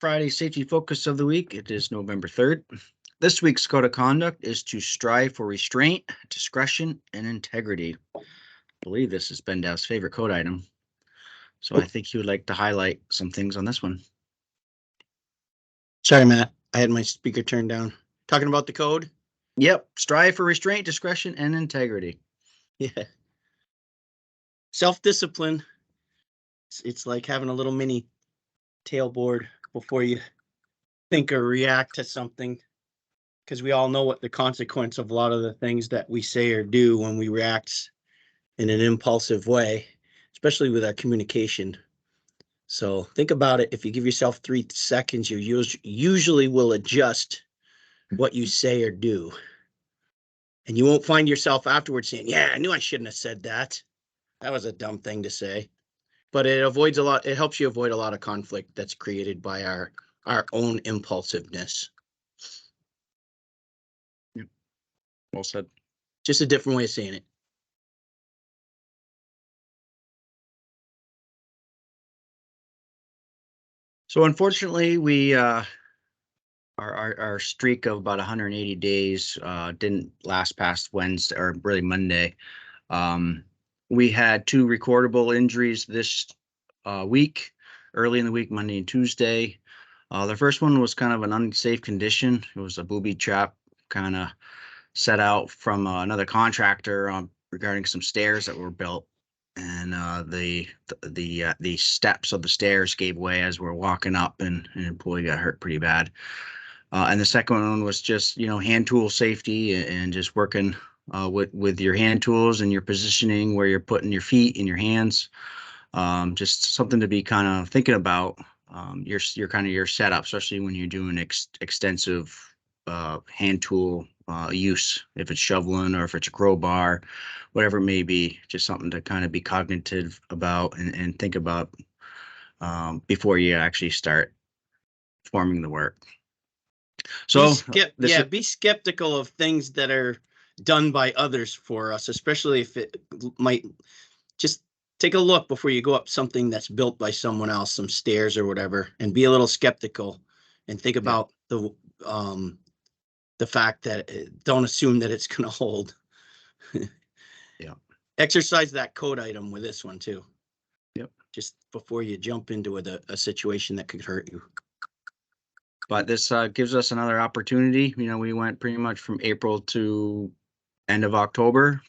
Friday safety focus of the week. It is November 3rd. This week's code of conduct is to strive for restraint, discretion, and integrity. I believe this is Ben Dow's favorite code item. So I think he would like to highlight some things on this one. Sorry, Matt. I had my speaker turned down. Talking about the code? Yep. Strive for restraint, discretion, and integrity. Yeah. Self-discipline. It's like having a little mini tailboard before you think or react to something. Because we all know what the consequence of a lot of the things that we say or do when we react in an impulsive way, especially with our communication. So think about it. If you give yourself 3 seconds, you usually will adjust what you say or do. And you won't find yourself afterwards saying, yeah, I knew I shouldn't have said that. That was a dumb thing to say. But it avoids a lot. It helps you avoid a lot of conflict that's created by our own impulsiveness. Yep. Well said. Just a different way of saying it. So unfortunately, we our streak of about 180 days didn't last past Wednesday, or really Monday. We had 2 recordable injuries this week, early in the week, Monday and Tuesday. The first one was kind of an unsafe condition. It was a booby trap kind of set out from another contractor regarding some stairs that were built, and the steps of the stairs gave way as we're walking up, and an employee got hurt pretty bad. And the second one was just, hand tool safety and just working with your hand tools and your positioning, where you're putting your feet and your hands. Just something to be kind of thinking about your kind of your setup, especially when you're doing extensive hand tool use, if it's shoveling or if it's a crowbar, whatever it may be. Just something to kind of be cognitive about and think about before you actually start performing the work. So be skeptical of things that are done by others for us, especially if it might. Just take a look before you go up something that's built by someone else, some stairs or whatever, and be a little skeptical and think about the fact that don't assume that it's going to hold. Yeah. Exercise that code item with this one too. Yep. Just before you jump into a situation that could hurt you. But this gives us another opportunity. We went pretty much from April to end of October.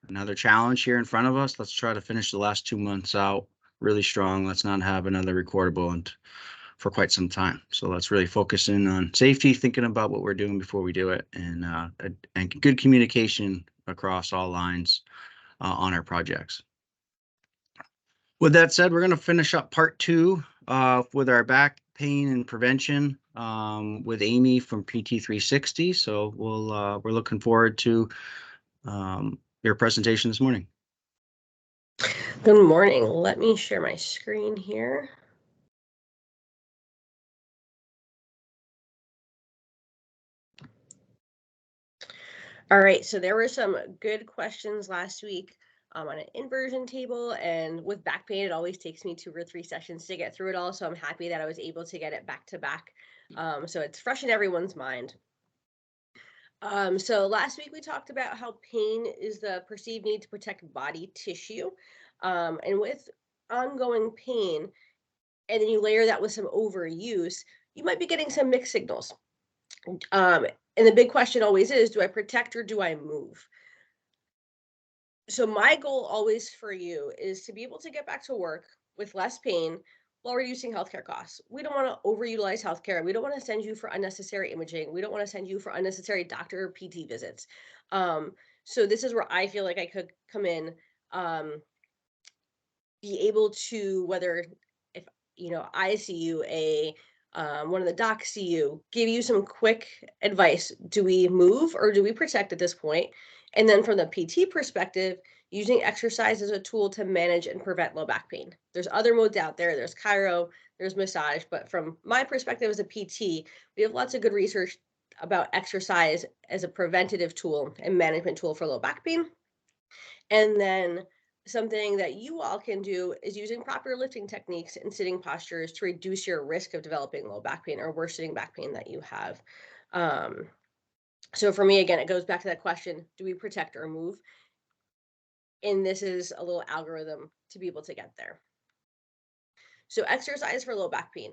Another challenge here in front of us. Let's try to finish the last 2 months out really strong. Let's not have another recordable for quite some time. So let's really focus in on safety, thinking about what we're doing before we do it, and good communication across all lines on our projects. With that said, we're going to finish up part 2 with our back pain and prevention with Amy from PT360. So we're looking forward to your presentation this morning. Good morning. Let me share my screen here. All right, so there were some good questions last week on an inversion table, and with back pain, it always takes me 2 or 3 sessions to get through it all, so I'm happy that I was able to get it back to back. So it's fresh in everyone's mind. So last week we talked about how pain is the perceived need to protect body tissue, and with ongoing pain, and then you layer that with some overuse, you might be getting some mixed signals. And the big question always is, do I protect or do I move? So my goal always for you is to be able to get back to work with less pain while reducing healthcare costs. We don't want to overutilize healthcare. We don't want to send you for unnecessary imaging. We don't want to send you for unnecessary doctor or PT visits. So this is where I feel like I could come in, be able to, whether if I see you, one of the docs see you, give you some quick advice. Do we move or do we protect at this point? And then from the PT perspective, using exercise as a tool to manage and prevent low back pain. There's other modes out there. There's chiro, there's massage. But from my perspective as a PT, we have lots of good research about exercise as a preventative tool and management tool for low back pain. And then something that you all can do is using proper lifting techniques and sitting postures to reduce your risk of developing low back pain or worsening back pain that you have. So for me, again, it goes back to that question, do we protect or move? And this is a little algorithm to be able to get there. So exercise for low back pain.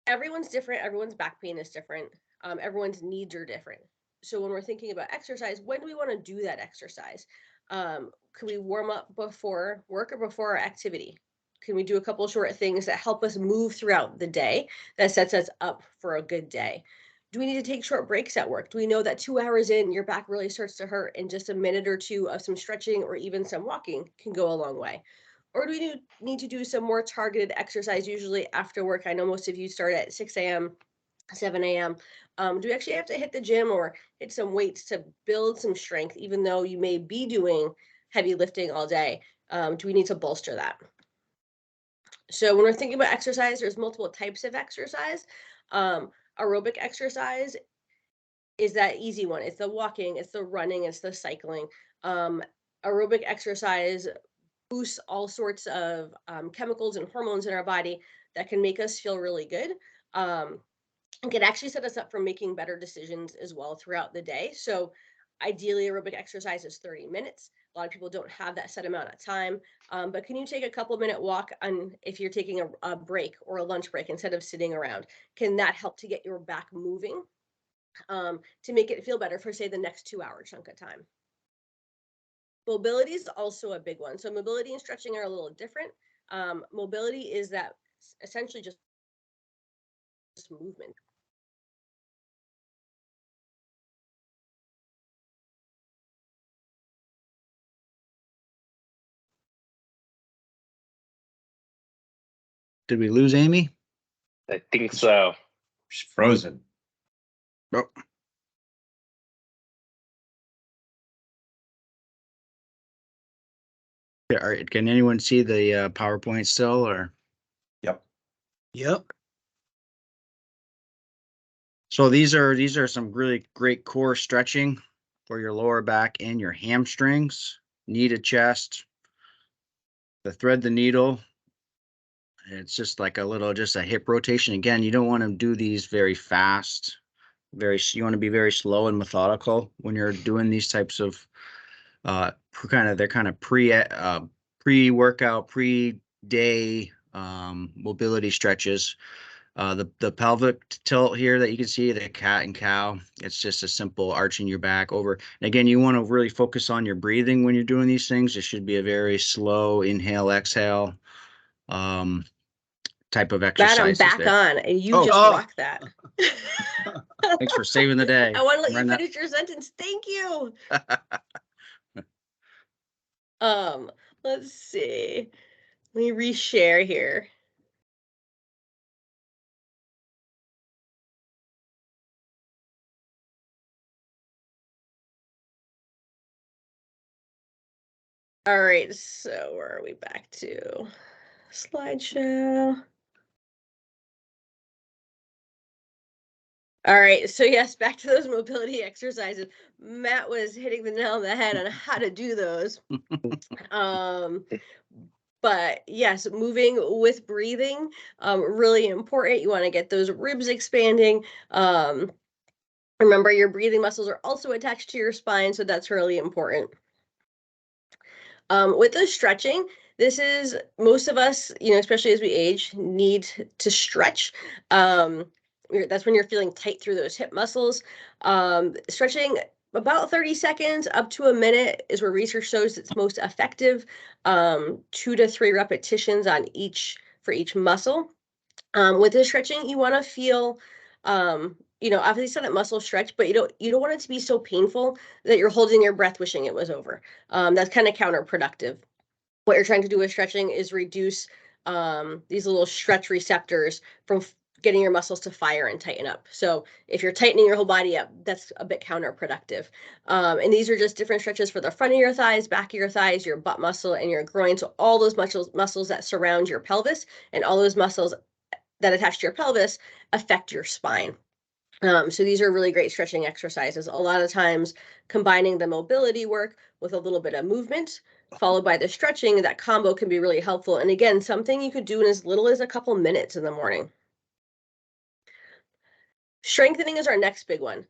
Everyone's different. Everyone's back pain is different. Everyone's needs are different. So when we're thinking about exercise, when do we want to do that exercise? Can we warm up before work or before our activity? Can we do a couple short things that help us move throughout the day that sets us up for a good day? Do we need to take short breaks at work? Do we know that 2 hours in, your back really starts to hurt and just a minute or two of some stretching or even some walking can go a long way? Or do we need to do some more targeted exercise, usually after work? I know most of you start at 6 a.m., 7 a.m. Do we actually have to hit the gym or hit some weights to build some strength, even though you may be doing heavy lifting all day? Do we need to bolster that? So when we're thinking about exercise, there's multiple types of exercise. Aerobic exercise is that easy one. It's the walking, it's the running, it's the cycling. Aerobic exercise boosts all sorts of chemicals and hormones in our body that can make us feel really good. And can actually set us up for making better decisions as well throughout the day. So ideally, aerobic exercise is 30 minutes. A lot of people don't have that set amount of time, but can you take a couple minute walk on if you're taking a break or a lunch break instead of sitting around? Can that help to get your back moving to make it feel better for, say, the next 2 hour chunk of time? Mobility is also a big one. So mobility and stretching are a little different. Mobility is that essentially just movement. Did we lose Amy? I think so. She's frozen. Oh. Can anyone see the PowerPoint still, or? Yep. So these are some really great core stretching for your lower back and your hamstrings. Knee to chest. The thread the needle. It's just like just a hip rotation. Again, you don't want to do these very fast. You want to be very slow and methodical when you're doing these types of they're kind of pre-workout, pre-day mobility stretches. The pelvic tilt here that you can see, the cat and cow, it's just a simple arching your back over. And again, you want to really focus on your breathing when you're doing these things. It should be a very slow inhale, exhale type of exercise. Matt, I'm back there. on, and you just rocked that. Thanks for saving the day. I want to let you finish your sentence. Thank you. Let's see. Let me reshare here. All right, so where are we back to? Slideshow. All right, so yes, back to those mobility exercises. Matt was hitting the nail on the head on how to do those. But yes, moving with breathing, really important. You want to get those ribs expanding. Remember, your breathing muscles are also attached to your spine, so that's really important. With the stretching, this is most of us, especially as we age, need to stretch. That's when you're feeling tight through those hip muscles. Stretching about 30 seconds up to a minute is where research shows it's most effective. 2 to 3 repetitions for each muscle. With the stretching, you want to feel, obviously that muscle stretch, but you don't want it to be so painful that you're holding your breath wishing it was over. That's kind of counterproductive. What you're trying to do with stretching is reduce these little stretch receptors from getting your muscles to fire and tighten up. So if you're tightening your whole body up, that's a bit counterproductive. And these are just different stretches for the front of your thighs, back of your thighs, your butt muscle, and your groin. So all those muscles that surround your pelvis and all those muscles that attach to your pelvis affect your spine. So these are really great stretching exercises. A lot of times combining the mobility work with a little bit of movement followed by the stretching, that combo can be really helpful. And again, something you could do in as little as a couple minutes in the morning. Strengthening is our next big one.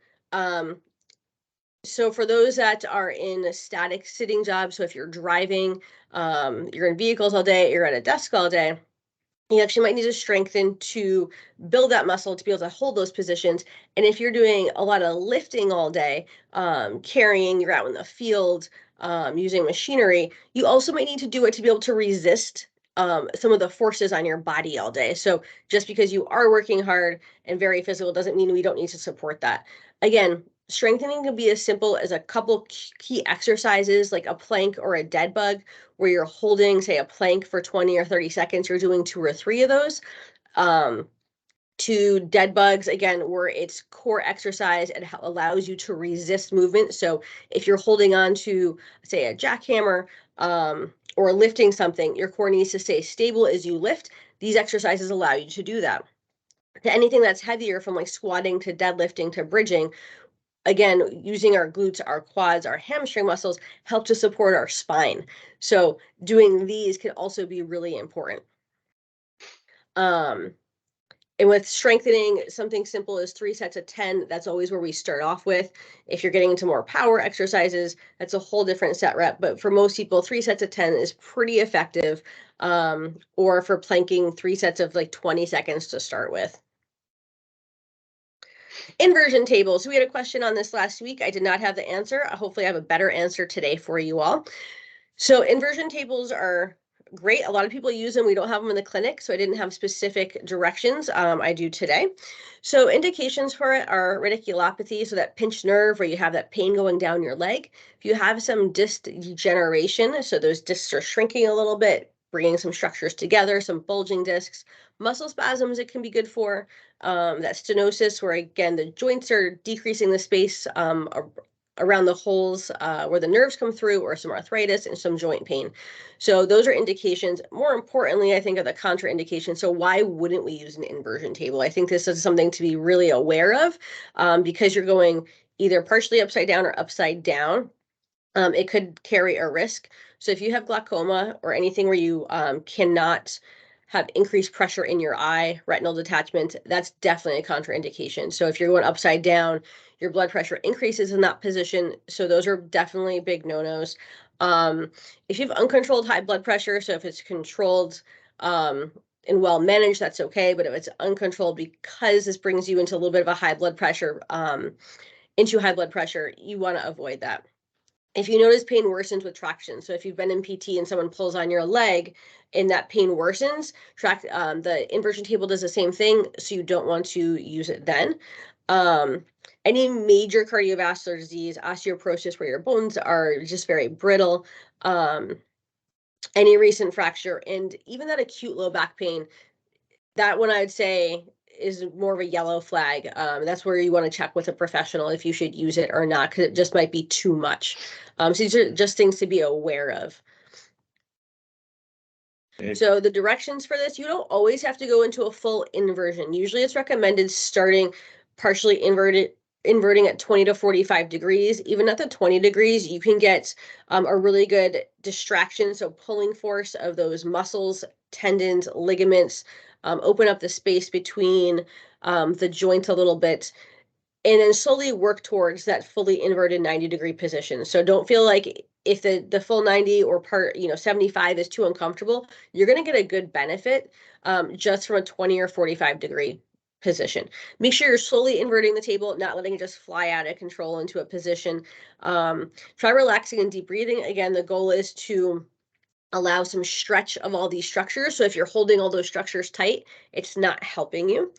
So for those that are in a static sitting job, so if you're driving, you're in vehicles all day, you're at a desk all day, you actually might need to strengthen to build that muscle to be able to hold those positions. And if you're doing a lot of lifting all day, carrying, you're out in the field, using machinery, you also might need to do it to be able to resist some of the forces on your body all day. So just because you are working hard and very physical doesn't mean we don't need to support that. Again, strengthening can be as simple as a couple key exercises like a plank or a dead bug, where you're holding, say, a plank for 20 or 30 seconds. You're doing 2 or 3 of those. To dead bugs, again, where it's core exercise and allows you to resist movement. So if you're holding on to, say, a jackhammer or lifting something, your core needs to stay stable as you lift. These exercises allow you to do that. To anything that's heavier, from like squatting to deadlifting to bridging, again, using our glutes, our quads, our hamstring muscles help to support our spine. So doing these can also be really important. And with strengthening, something simple as 3 sets of 10, that's always where we start off with. If you're getting into more power exercises, that's a whole different set rep. But for most people, 3 sets of 10 is pretty effective. Or for planking, 3 sets of like 20 seconds to start with. Inversion tables. So we had a question on this last week. I did not have the answer. Hopefully I have a better answer today for you all. So inversion tables are great. A lot of people use them. We don't have them in the clinic, so I didn't have specific directions. I do today. So indications for it are radiculopathy, so that pinched nerve where you have that pain going down your leg. If you have some disc degeneration, so those discs are shrinking a little bit, bringing some structures together, some bulging discs, muscle spasms it can be good for. That stenosis, where again the joints are decreasing the space around the holes where the nerves come through, or some arthritis and some joint pain. So those are indications. More importantly, I think, are the contraindications. So why wouldn't we use an inversion table? I think this is something to be really aware of because you're going either partially upside down or upside down. It could carry a risk. So if you have glaucoma or anything where you cannot have increased pressure in your eye, retinal detachment, that's definitely a contraindication. So if you're going upside down, your blood pressure increases in that position. So those are definitely big no-nos. If you have uncontrolled high blood pressure, so if it's controlled and well managed, that's okay. But if it's uncontrolled because this brings you into a little bit of a high blood pressure, you want to avoid that. If you notice pain worsens with traction, so if you've been in PT and someone pulls on your leg and that pain worsens, the inversion table does the same thing, so you don't want to use it then. Any major cardiovascular disease, osteoporosis, where your bones are just very brittle, any recent fracture, and even that acute low back pain, that one I'd say is more of a yellow flag. That's where you want to check with a professional if you should use it or not, because it just might be too much. So these are just things to be aware of. So the directions for this, you don't always have to go into a full inversion. Usually it's recommended starting partially inverting at 20 to 45 degrees. Even at the 20 degrees, you can get a really good distraction. So pulling force of those muscles, tendons, ligaments, open up the space between the joints a little bit, and then slowly work towards that fully inverted 90-degree position. So don't feel like if the full 90 or 75 is too uncomfortable, you're going to get a good benefit just from a 20 or 45 degree position. Make sure you're slowly inverting the table, not letting it just fly out of control into a position. Try relaxing and deep breathing. Again, the goal is to allow some stretch of all these structures. So if you're holding all those structures tight, it's not helping you.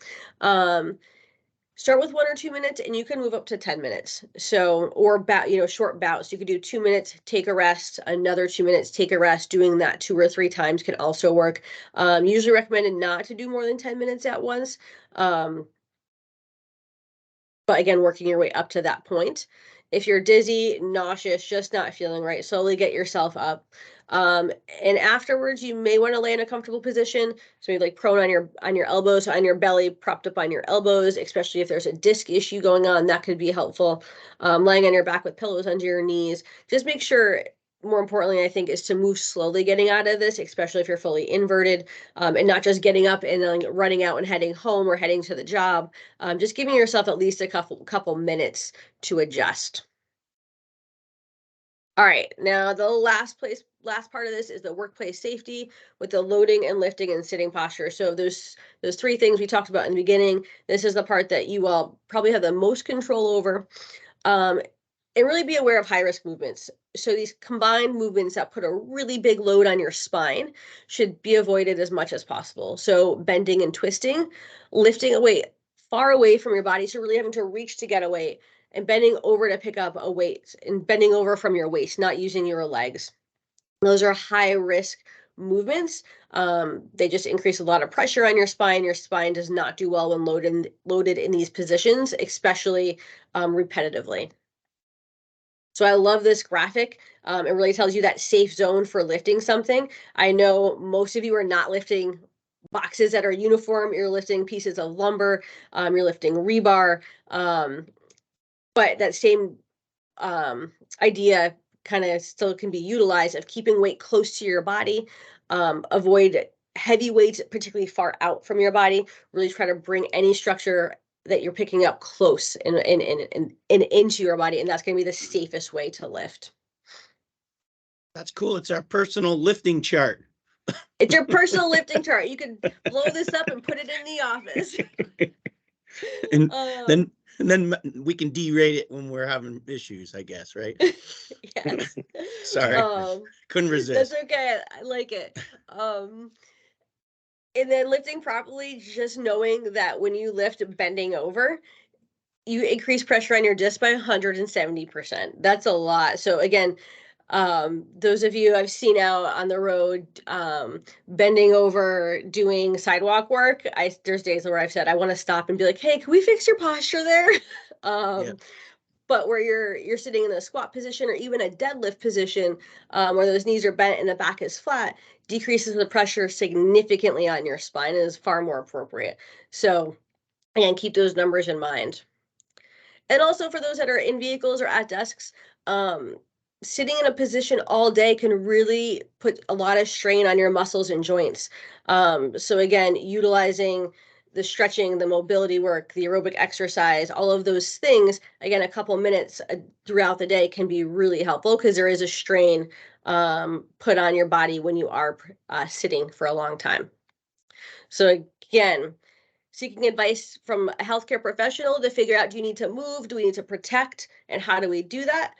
Start with 1 or 2 minutes and you can move up to 10 minutes. So, or short bouts. You could do 2 minutes, take a rest, another 2 minutes, take a rest. Doing that 2 or 3 times can also work. Usually recommended not to do more than 10 minutes at once. But again, working your way up to that point. If you're dizzy, nauseous, just not feeling right, slowly get yourself up. And afterwards, you may want to lay in a comfortable position. So you're like prone on your elbows, on your belly, propped up on your elbows, especially if there's a disc issue going on, that could be helpful. Lying on your back with pillows under your knees. Just make sure more importantly, I think, is to move slowly getting out of this, especially if you're fully inverted, and not just getting up and then running out and heading home or heading to the job. Just giving yourself at least a couple minutes to adjust. All right, now the last part of this is the workplace safety with the loading and lifting and sitting posture. So those three things we talked about in the beginning, this is the part that you all probably have the most control over. And really be aware of high risk movements. So these combined movements that put a really big load on your spine should be avoided as much as possible. So bending and twisting, lifting a weight far away from your body, so really having to reach to get a weight, and bending over to pick up a weight, and bending over from your waist, not using your legs. Those are high risk movements. They just increase a lot of pressure on your spine. Your spine does not do well when loaded in these positions, especially repetitively. So I love this graphic. It really tells you that safe zone for lifting something. I know most of you are not lifting boxes that are uniform. You're lifting pieces of lumber. You're lifting rebar. But that same idea kind of still can be utilized of keeping weight close to your body. Avoid heavy weights, particularly far out from your body. Really try to bring any structure that you're picking up close and into your body, and that's going to be the safest way to lift. That's cool. It's our personal lifting chart. It's your personal lifting chart. You can blow this up and put it in the office. And then we can derate it when we're having issues, I guess, right? Yes. Sorry, couldn't resist. That's okay. I like it. And then lifting properly, just knowing that when you lift bending over, you increase pressure on your disc by 170%. That's a lot. So again, those of you I've seen out on the road, bending over, doing sidewalk work, there's days where I've said, I want to stop and be like, hey, can we fix your posture there? Yeah. But where you're sitting in a squat position or even a deadlift position, where those knees are bent and the back is flat, decreases the pressure significantly on your spine and is far more appropriate. So again, keep those numbers in mind. And also for those that are in vehicles or at desks, sitting in a position all day can really put a lot of strain on your muscles and joints. So again, utilizing the stretching, the mobility work, the aerobic exercise, all of those things, again, a couple minutes throughout the day can be really helpful because there is a strain put on your body when you are sitting for a long time. So again, seeking advice from a healthcare professional to figure out, do you need to move? Do we need to protect? And how do we do that?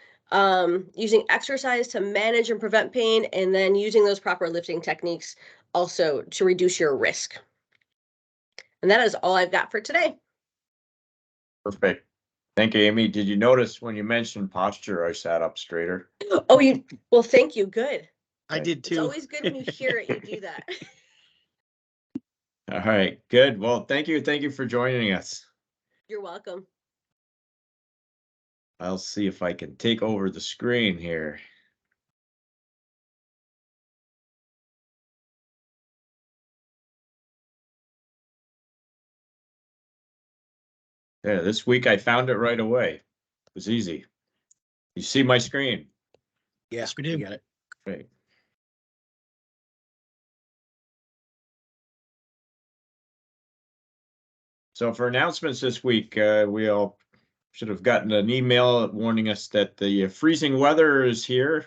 Using exercise to manage and prevent pain, and then using those proper lifting techniques also to reduce your risk. And that is all I've got for today. Perfect. Thank you, Amy. Did you notice when you mentioned posture, I sat up straighter? Oh, well, thank you. Good. I did too. It's always good when you hear it, you do that. All right, good. Well, thank you. Thank you for joining us. You're welcome. I'll see if I can take over the screen here. Yeah, this week I found it right away. It was easy. You see my screen? Yes, we do. Got it. Great. So for announcements this week, we all should have gotten an email warning us that the freezing weather was here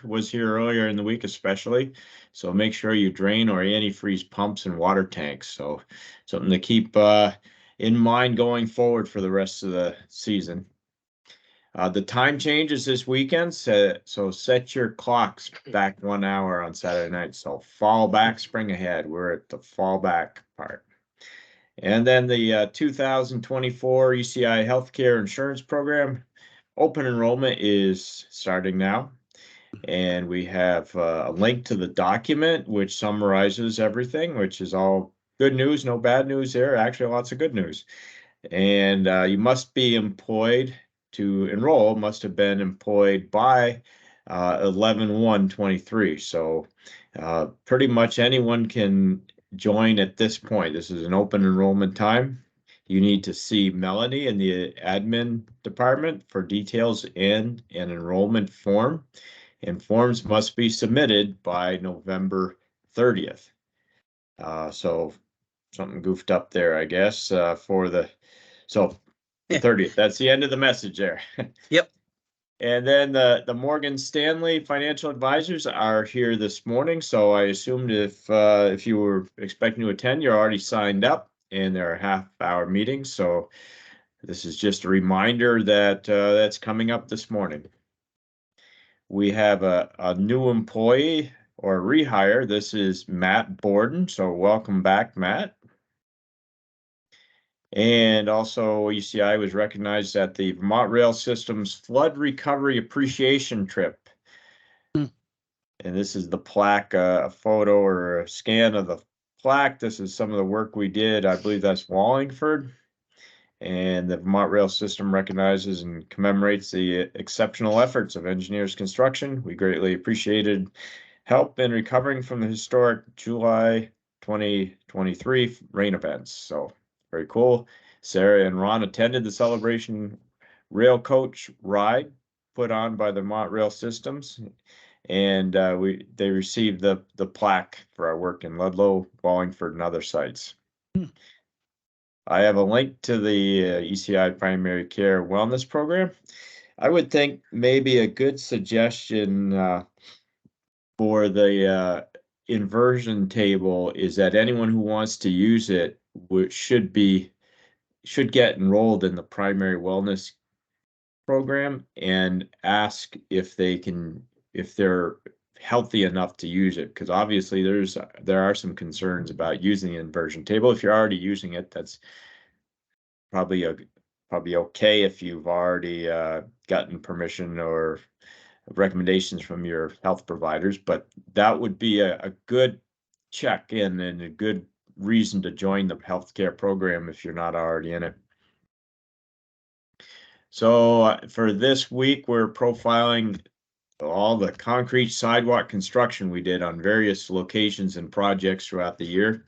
earlier in the week, especially. So make sure you drain or antifreeze pumps and water tanks. So something to keep in mind going forward for the rest of the season. The time changes this weekend, so set your clocks back 1 hour on Saturday night. So fall back, spring ahead. We're at the fall back part. And then the 2024 UCI Healthcare Insurance Program open enrollment is starting now. And we have a link to the document, which summarizes everything, which is all good news, no bad news there. Actually, lots of good news. And you must be employed to enroll, must have been employed by 11/1/23. So pretty much anyone can join at this point. This is an open enrollment time. You need to see Melanie in the admin department for details in an enrollment form. and forms must be submitted by November 30th. So something goofed up there, I guess, for the 30th. That's the end of the message there. Yep. And then the Morgan Stanley financial advisors are here this morning. So I assumed if you were expecting to attend, you're already signed up, and they're half-hour meetings. So this is just a reminder that that's coming up this morning. We have a new employee or rehire. This is Matt Borden. So welcome back, Matt. And also ECI was recognized at the Vermont Rail Systems Flood Recovery Appreciation Trip. Hmm. And this is the plaque, a photo or a scan of the plaque. This is some of the work we did. I believe that's Wallingford. And the Vermont Rail System recognizes and commemorates the exceptional efforts of Engineers Construction. We greatly appreciated help in recovering from the historic July 2023 rain events. So very cool. Sarah and Ron attended the celebration rail coach ride put on by the Vermont Rail Systems, and they received the plaque for our work in Ludlow, Wallingford, and other sites. I have a link to the ECI Primary Care Wellness Program. I would think maybe a good suggestion for the inversion table is that anyone who wants to use it should get enrolled in the primary wellness program and ask if they're healthy enough to use it, because obviously there are some concerns about using the inversion table. If you're already using it, that's probably okay if you've already gotten permission or recommendations from your health providers, but that would be a good check-in and a good reason to join the healthcare program if you're not already in it. So for this week, we're profiling all the concrete sidewalk construction we did on various locations and projects throughout the year.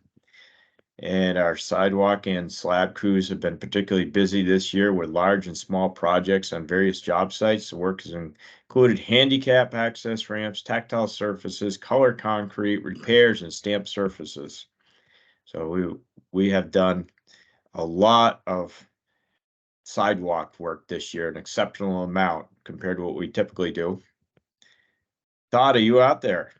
And our sidewalk and slab crews have been particularly busy this year with large and small projects on various job sites. The work has included handicap access ramps, tactile surfaces, color concrete, repairs, and stamped surfaces. So we have done a lot of sidewalk work this year, an exceptional amount compared to what we typically do. Todd, are you out there?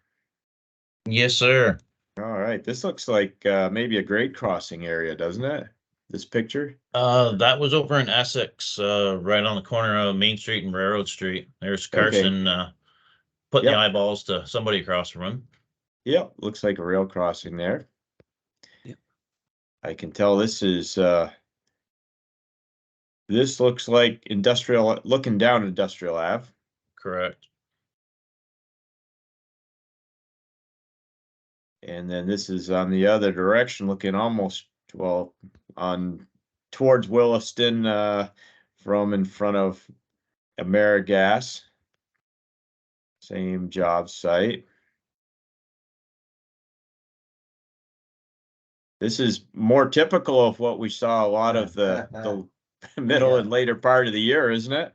Yes, sir. All right, this looks like maybe a grade crossing area, doesn't it? This picture? That was over in Essex, right on the corner of Main Street and Railroad Street. There's Carson, putting the eyeballs to somebody across from him. Yep, looks like a rail crossing there. Yep. I can tell this is this looks like looking down Industrial Ave. Correct. And then this is on the other direction, looking almost, well, towards Williston, from in front of AmeriGas. Same job site. This is more typical of what we saw a lot of the middle and later part of the year, isn't it?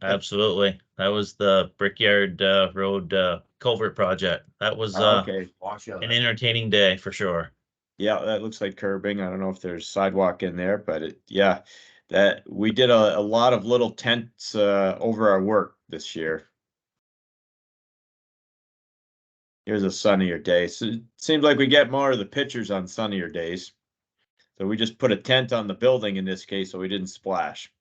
Absolutely. That was the Brickyard Road culvert project. That was Okay. an entertaining day for sure. Yeah, that looks like curbing. I don't know if there's sidewalk in there, but yeah, that we did a lot of little tents over our work this year. Here's a sunnier day. So it seems like we get more of the pictures on sunnier days. So we just put a tent on the building in this case, so we didn't splash.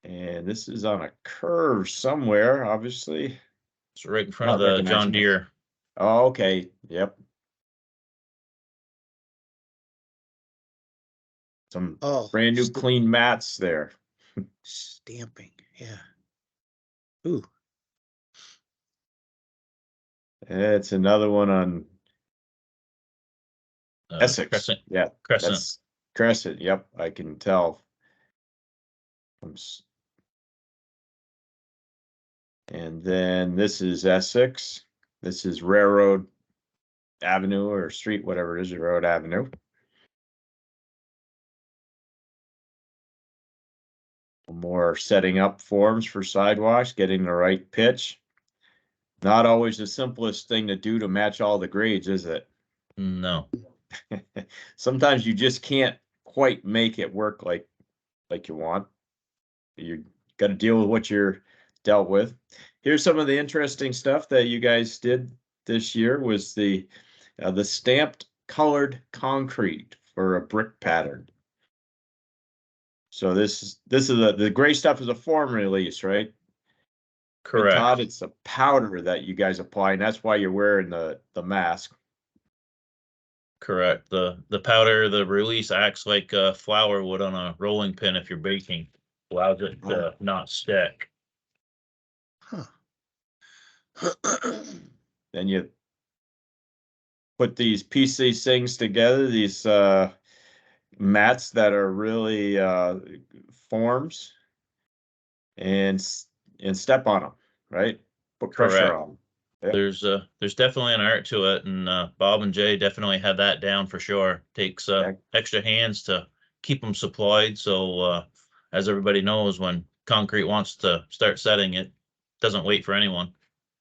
And this is on a curve somewhere, obviously. It's right in front of the John Deere. Oh, okay. Yep. Some brand new clean mats there. Stamping, yeah. Ooh. It's another one on Essex. Crescent. Yeah, Crescent. that's Crescent. Yep, I can tell. And then this is Essex. This is Railroad Avenue or Street, whatever it is, Railroad Avenue. More setting up forms for sidewalks, getting the right pitch. Not always the simplest thing to do to match all the grades, is it? No, Sometimes you just can't quite make it work like you want. You got to deal with what you're dealt with. Here's some of the interesting stuff that you guys did this year was the stamped colored concrete for a brick pattern. So this is the gray stuff is a form release, right? correct. Todd, it's a powder that you guys apply, and that's why you're wearing the mask. Correct. The powder, the release acts like flour would on a rolling pin if you're baking. Allows it to not stick. Then you put these things together, these mats that are really forms, and step on them, right? Put pressure Correct. on them. Yep. There's definitely an art to it, and Bob and Jay definitely have that down for sure. Takes extra hands to keep them supplied. So as everybody knows, when concrete wants to start setting, it doesn't wait for anyone.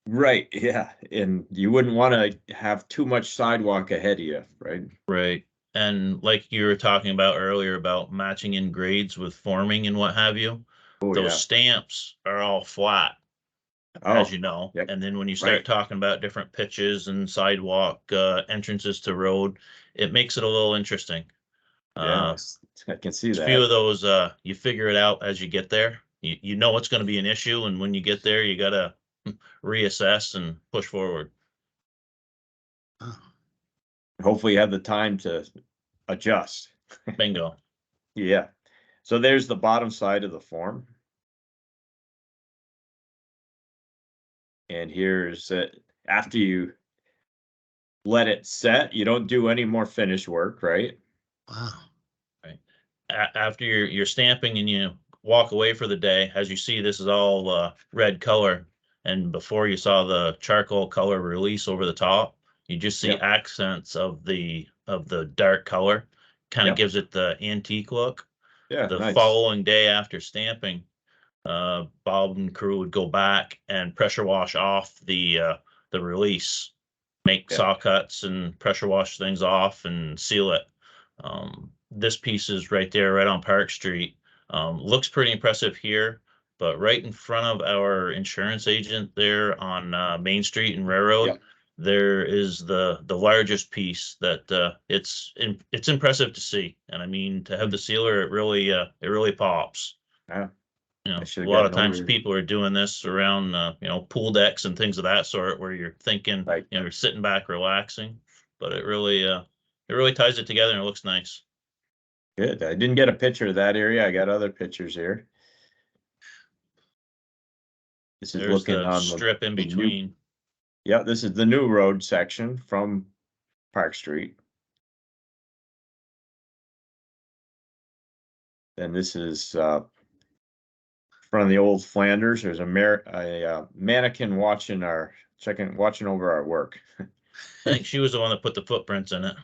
Right, yeah, and you wouldn't want to have too much sidewalk ahead of you, right? Right. And like you were talking about earlier about matching in grades with forming and what have you, Oh, those yeah. stamps are all flat, Oh, as you know. yep. And then when you start Right. talking about different pitches and sidewalk entrances to road, it makes it a little interesting. Yeah, I can see A that. few of those, you figure it out as you get there. You know it's going to be an issue, and when you get there, you got to reassess and push forward. Hopefully you have the time to adjust. Bingo. Yeah. So there's the bottom side of the form. And here's it after you let it set, you don't do any more finish work, right? Wow. Right. After you're stamping and you walk away for the day, as you see, this is all red color. And before you saw the charcoal color release over the top, you just see Yep. accents of the dark color. Kind of Yep. gives it the antique look. Yeah, The nice. following day after stamping, Bob and crew would go back and pressure wash off the release, make Yeah. saw cuts and pressure wash things off and seal it. This piece is right there, right on Park Street. Looks pretty impressive here, but right in front of our insurance agent there on Main Street and Railroad, Yep. there is the largest piece that it's impressive to see. And I mean, to have the sealer, it really pops. Yeah. You know, I a should've lot of gotten times over- people are doing this around, pool decks and things of that sort where you're thinking, Right. you're sitting back, relaxing, but it really ties it together and it looks nice. Good. I didn't get a picture of that area. I got other pictures here. This is There's looking the on strip in the new- between. Yeah, this is the new road section from Park Street. And this is front of the old Flanders. There's a mannequin watching over our work. I think she was the one that put the footprints in it.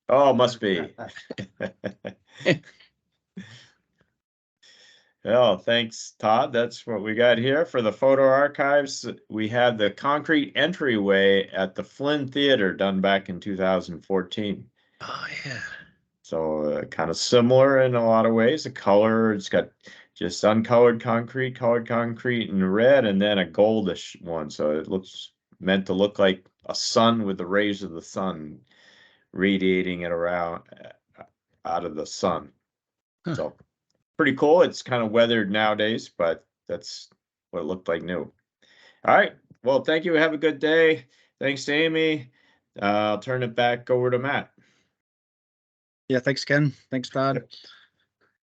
Oh, must be. Oh, thanks, Todd. That's what we got here for the photo archives. We had the concrete entryway at the Flynn Theater done back in 2014. Oh, yeah. So kind of similar in a lot of ways. The color, it's got just uncolored concrete, colored concrete in red, and then a goldish one. So it looks meant to look like a sun with the rays of the sun radiating it around out of the sun. Huh. So pretty cool. It's kind of weathered nowadays, but that's what it looked like new. All right. Well, thank you. Have a good day. Thanks to Amy. I'll turn it back over to Matt. Yeah, thanks, Ken. Thanks, Todd. If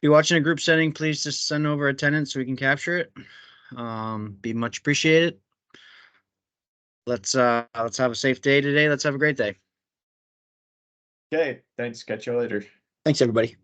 you're watching a group setting, please just send over attendance so we can capture it. Be much appreciated. Let's have a safe day today. Let's have a great day. Okay. Thanks. Catch you later. Thanks, everybody.